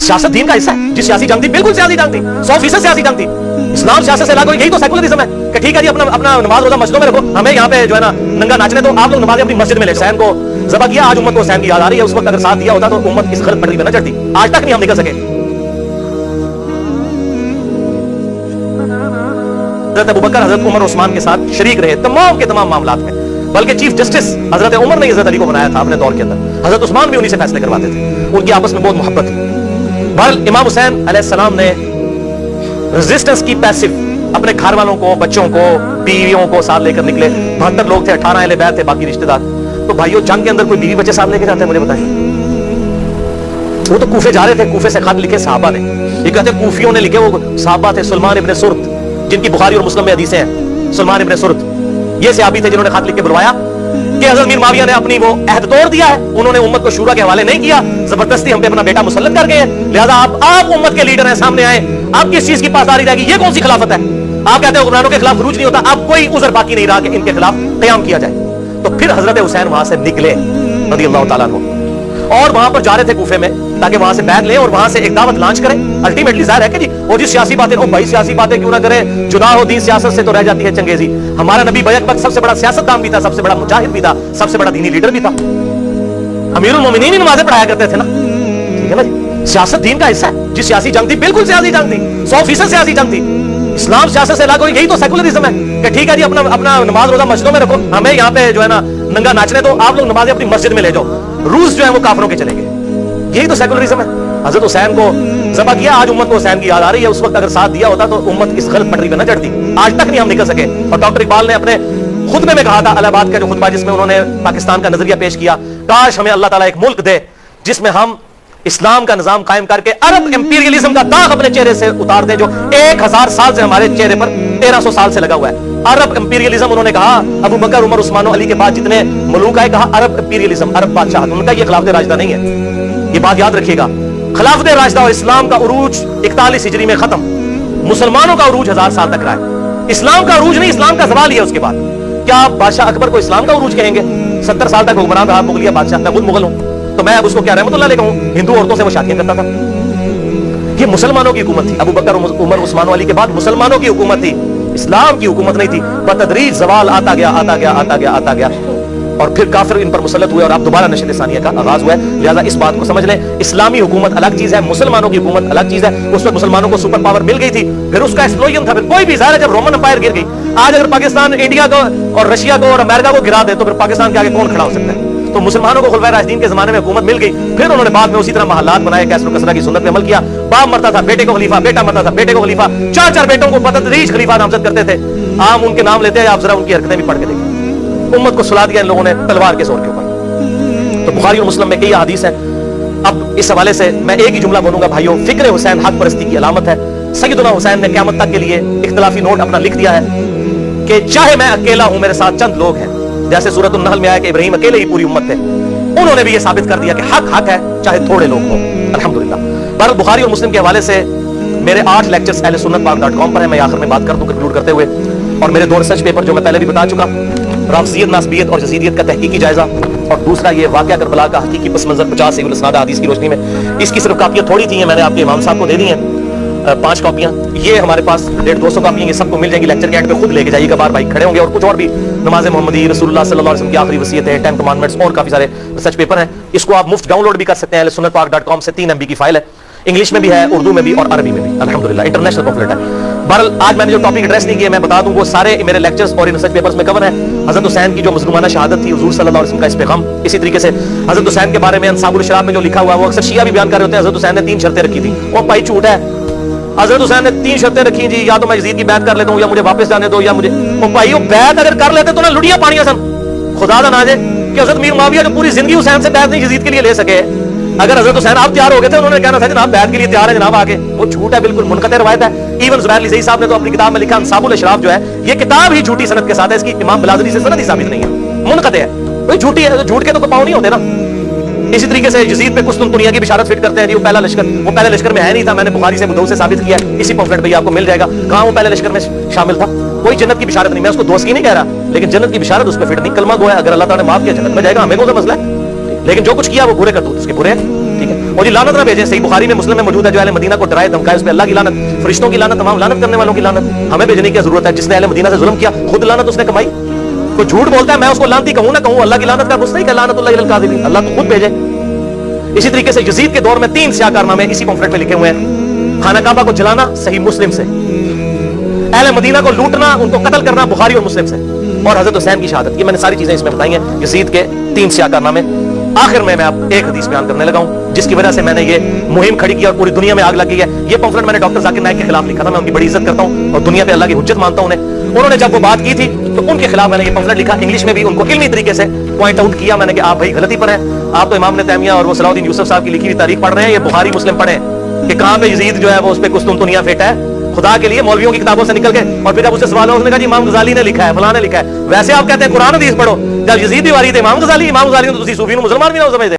सियासत दीन का हिस्सा है। जिस सियासी जंग थी, बिल्कुल सियासी जंग थी, 100% सियासी जंग थी। इस्लाम सियासत से लागू, यही तो सेकुलरिज्म है कि ठीक है जी अपना नमाज रोजा मस्जिदों में रखो, हमें यहाँ पे जो है ना नंगा नाचने तो आप लोग नमाज अपनी मस्जिद में ले। हुसैन को ज़बह किया, आज उम्मत को हुसैन की याद आ रही है। उस वक्त अगर साथ दिया होता तो उम्मत इस गलत पटरी पे न चढ़ती। आज तक नहीं हम निकल सके। हज़रत अबू बकर हज़रत उमर उस्मान के साथ शरीक रहे तमाम के तमाम मामलात में, बल्कि चीफ जस्टिस हज़रत उमर ने हज़रत अली को बनाया था अपने दौर के अंदर। हज़रत उस्मान भी उन्हीं से फैसले करवाते थे, उनकी आपस में बहुत मोहब्बत थी। बहरहाल इमाम हुसैन अलैहिस्सलाम ने रेजिस्टेंस की पैसिव, अपने घर वालों को, बच्चों को, बीवियों को साथ लेकर निकले। 72 लोग थे, 18 अहले बैत थे, बाकी रिश्तेदार। तो भाइयों, जंग के अंदर कोई बीवी बच्चे साथ लेके जाते हैं? मुझे बताइए। वो तो कूफे जा रहे थे, कूफे से खत लिखे सहाबा ने। ये कहते कूफियों ने लिखे, वो सहाबा थे सुलमान इब्न सुर्द, जिनकी बुखारी और मुस्लिम में हदीसें हैं। सुलमान इब्न सुर्द ये सहाबी थे जिन्होंने खत लिख के बुलवाया कि हज़रत मीर माविया ने अपनी वो अहद तोड़ दिया है, उन्होंने उम्मत को शूरा के हवाले नहीं किया, जबरदस्ती हम पे अपना बेटा मुसल्लत कर गए हैं, लिहाजा आप उम्मत के लीडर हैं, सामने आए, आप किस चीज की पासदारी रहेगी? ये कौन सी खिलाफत है? आप कहते हो हुक्मरानों के खिलाफ खरूज नहीं होता, अब कोई उज़र बाकी नहीं रहा कि इनके खिलाफ क़याम किया जाए। तो फिर हजरत हुसैन वहां से निकले रज़ियल्लाहु ताला अन्हु, और वहां पर जा रहे थे कूफे में, ताकि वहां से बैग लें और वहां से एक दावत लॉन्च करें। अल्टीमेटली जाहिर है कि जी वो जी सियासी बातें, ओ भाई सियासी बातें क्यों ना करें, जुदा हो दीन सियासत से तो रह जाती है चंगेजी। हमारा नबी बैक वक्त सबसे बड़ा सियासतदान भी था, सबसे बड़ा मुजाहिद भी था, सबसे बड़ा दीनी लीडर भी था। अमीरुल मोमिनीन ही नमाज़ें पढ़ाया करते थे ना, ठीक है ना जी। सियासत दीन का हिस्सा है। जिस सियासी जंग थी, बिल्कुल सियासी जंग थी, 100% सियासी जंग थी। इस्लाम सियासत से लागू, यही तो सेकुलरिज्म है कि ठीक है जी अपना नमाज रोजा मस्जिदों में रखो, हमें यहाँ पे जो है ना नंगा नाचने तो आप लोग नमाज़ें अपनी मस्जिद में ले जाओ। रूस जो है वो काफिरों के चलेंगे, यही तो सेकुलरिज्म है। हजरत हुसैन को ज़बह किया, आज उम्मत को हुसैन की याद आ रही है। उस वक्त अगर साथ दिया होता तो उम्मत इस गलत पटरी पे न चढ़ती। आज तक नहीं हम निकल सके। और डॉक्टर इकबाल ने अपने खुतबे में कहा था, इलाहाबाद का जो खुतबा जिसमें उन्होंने पाकिस्तान का नजरिया पेश किया, काश हमें अल्लाह ताला एक मुल्क दे जिसमें हम इस्लाम का निजाम कायम करके अरब इंपीरियलिज्म का दाग अपने चेहरे से उतार दें, जो 1000 साल से हमारे चेहरे पर 1300 साल से लगा हुआ है। अरब इंपीरियलिज्म उन्होंने कहा, अबू बकर उमर उस्मान अली के बाद जितने मुल्क आए, कहा अरब इंपीरियलिज्म, अरब बादशाह। उनका ये खिलाफत राशिदा नहीं है, ये बात याद रखिएगा। खिलाफत राशिदा और इस्लाम का उरूज 41 हिजरी में खत्म, मुसलमानों का उरूज 1000 साल तक रहा है। इस्लाम का उरूज नहीं, इस्लाम का ज़वाल ही है। उसके बाद क्या आप बादशाह अकबर को इस्लाम का उरूज कहेंगे? 70 साल तक हुक्मरान रहा मुगलिया बादशाह, मैं खुद मुगल हूं, तो मैं अब उसको क्या रहमतुल्लाह कहूं? हिंदू औरतों से वो शादियां करता था। ये मुसलमानों की हुकूमत थी। अबू बकर उमर उस्मान अली के बाद मुसलमानों की हुकूमत थी, इस्लाम की हुकूमत नहीं थी। बतदरीज ज़वाल आता गया, आता गया, आता गया, आता गया, और फिर काफिर इन पर मुसल्लत हुए और अब दोबारा नशे सानिया का आगाज हुआ है। लिहाजा इस बात को समझ लें, इस्लामी हुकूमत अलग चीज है, मुसलमानों की हुकूमत अलग चीज है। उस पर मुसलमानों को सुपर पावर मिल गई थी, फिर उसका एक्सप्लोजन था। फिर कोई भी ज़ाहिर है जब रोमन एम्पायर गिर गई, आज अगर पाकिस्तान इंडिया को और रशिया को और अमेरिका को गिरा दे तो फिर पाकिस्तान के आगे कौन खड़ा हो सकता है? तो मुसलमानों को खुलफाए राशिदीन के जमाने में हुकूमत मिल गई। फिर उन्होंने बाद में उसी तरह महल्लात बनाए, कैसर कसरा की सुन्नत पे अमल किया। बाप मरता था बेटे को खलीफा, बेटा मरता था बेटे को खलीफा, 4-4 बेटों को बतदरीज खलीफा नामजद करते थे। आम उनके नाम लेते हैं, आप जरा उनकी हरकतें भी पढ़ के देखिए। उम्मत को सुला दिया इन लोगों ने तलवार के जोर के ऊपर। तो बुखारी और मुस्लिम में कई हदीस है। अब इस हवाले से मैं एक ही जुमला बोलूंगा भाइयों, फिक्र हुसैन हक परस्ती की अलामत है। सैयदना हुसैन ने क़यामत तक के लिए इख्तिलाफी नोट अपना लिख दिया है कि चाहे मैं अकेला हूं, मेरे साथ चंद लोग हैं, जैसे सूरत अन-नहल में आया कि इब्राहीम अकेले ही पूरी उम्मत थे, उन्होंने भी ये साबित कर दिया कि हक हक है, चाहे थोड़े लोग हों। अल्हम्दुलिल्लाह। बहरहाल बुखारी और मुस्लिम के हवाले से मेरे 8 लेक्चर्स ahlesunnatpark.com पर है। मैं आखिर में बात कर दूं कंक्लूड करते हुए, और मेरे 2 रिसर्च पेपर जो मैं पहले भी बता चुका, राफजियत, नासबियत और जसीदियत का तहकीकी जायजा, और दूसरा ये वाक़या करबला का हकीकी पस मंजर 50 से इस्नाद हदीस की रोशनी में। इसकी सिर्फ कापियां थोड़ी थी, मैंने आपके इमाम साहब को दे दी हैं 5 कॉपियां। ये हमारे पास 150-200 कॉपियां, ये सबको मिल जाएंगी। लेक्चर के एंड पे खुद लेके जाइएगा, बार भाई खड़े होंगे। और कुछ और भी नमाज मोहम्मदी, रसूलुल्लाह सल्लल्लाहु अलैहि वसल्लम की आखिरी वसीयत है, 10 कमांडमेंट्स और काफी सारे रिसर्च पेपर हैं। इसको आप मुफ्त डाउनलोड भी कर सकते हैं ahlesunnatpark.com से। 3 MB की फाइल है, इंग्लिश में भी है, उर्दू में भी और अरबी में भी। अल्हम्दुलिल्लाह इंटरनेशनल पॉपुलर है। बहरहाल आज मैंने जो टॉपिक एड्रेस नहीं किया, मैं बता दूं, वो सारे मेरे लेक्चर्स और रिसर्च पेपर्स में कवर है। हजरत हुसैन की जो मज़लूमाना शहादत थी, हुजूर सल्लल्लाहु अलैहि वसल्लम का इस पैगाम। इसी तरीके से हजरत हुसैन के बारे में अंसाबुल शराब में जो लिखा हुआ है, वो अक्सर शिया भी बयान कर रहे होते हैं। हजरत हुसैन ने 3 शर्तें रखी थी, वो भाई झूठ है। हजरत हुसैन ने 3 शर्तें रखी जी, या तो मैं यजीद की बैत कर लेता हूं, या मुझे वापस जाने दो, या मुझे। ओ भाई वो बैत अगर कर लेते तो ना लुड़िया पानिया सन, खुदा दा नाजे कि हजरत मीर मुआविया जो पूरी जिंदगी हुसैन से बैत नहीं यजीद के लिए ले सके। अगर हजरत हुसैन आप तैयार हो गए थे, उन्होंने कहना था जनाब बैत के लिए तैयार है जनाब आके, वो झूठ है, बिल्कुल मुनक़ते रवायत है। इवन ज़ुबैर लिज़ई साहब ने तो अपनी किताब में लिखा अंसाबुल अशराफ जो है, ये किताब ही झूठी सनद के साथ है, इसकी इमाम बिलाज़री से सनद ही साबित नहीं है, मुनक़ते है। कोई झूठी है, झूठ के तो पाँव नहीं होते ना। इसी तरीके से यजीद पे कुस्तुनतुनिया की बिशारत फिट करते हैं जी, वो पहले लश्कर में है नहीं था, मैंने बुखारी से मुदौ से साबित किया, इसी पॉम्फलेट पे आपको मिल जाएगा कहां वो पहले लश्कर में शामिल था। कोई जन्नत की बिशारत नहीं, मैं उसको दोस्त की नहीं कह रहा, लेकिन जन्नत की बिशारत उस पर फिट नहीं। कलमा गो है, अगर अल्लाह ताला ने माफ किया जन्नत में जाएगा, हमें कौन सा मसला है, लेकिन जो कुछ किया वो बुरे करतूत उसके बुरे हैं, ठीक है। اور یہ لعنت نہ بھیجیں. صحیح بخاری میں مسلم میں موجود ہے, جو اہل مدینہ کو ڈرائے دھمکائے اس پہ اللہ کی لعنت, فرشتوں کی لعنت, تمام لعنت کرنے والوں کی لعنت. ہمیں بھیجنے کی ضرورت ہے. جس نے اہل مدینہ سے ظلم کیا خود لعنت اس نے کمائی. کوئی جھوٹ بولتا ہے میں اس کو لعنتی کہوں نہ کہوں, اللہ کی لعنت کا مستحق ہے لعنت اللہ علی الکاذبین, اللہ تو خود بھیجے. اسی طریقے سے یزید کے دور میں 3 سیاہ کارنامے اسی پمفلٹ میں لکھے ہوئے ہیں. خانہ کعبہ کو جلانا صحیح مسلم سے, اہل مدینہ کو لوٹنا, ان کو قتل کرنا بخاری اور مسلم سے, اور حضرت حسین کی شہادت. یہ میں نے ساری چیزیں اس میں بتائی ہیں, یزید کے 3 سیاہ کارنامے. آخر میں آپ ایک حدیث بیان کرنے لگا ہوں جس کی وجہ سے میں نے یہ مہم کھڑی کی اور پوری دنیا میں آگ لگ گئی ہے. یہ پمفلٹ میں نے ڈاکٹر ذاکر نائک کے خلاف لکھا تھا, میں ان کی بڑی عزت کرتا ہوں اور دنیا پہ اللہ کی حجت مانتا ہوں انہیں. انہوں نے جب وہ بات کی تھی تو ان کے خلاف میں نے یہ پمفلٹ لکھا, انگلش میں بھی ان کو علمی طریقے سے پوائنٹ آؤٹ کیا میں نے کہ آپ بھائی غلطی پر ہیں. آپ تو امام ابن تیمیہ اور وہ صلاح الدین یوسف صاحب کی لکھی ہوئی تاریخ پڑھ رہے ہیں, یہ بخاری مسلم پڑھیں کہ کہاں پہ یزید جو ہے وہ اس پہ قسطنطنیہ پھیٹا ہے. خدا کے لیے مولویوں کی کتابوں سے نکل کے, اور پھر جب اس سے سوال ہوا اس نے کہا جی امام غزالی نے لکھا ہے, فلاں نے لکھا ہے. ویسے آپ کہتے ہیں قرآن حدیث پڑھو, جب یزید بھی واری تھے امام غزالی نے تو تسی صوفی نو مسلمان بھی نہ سمجھتے.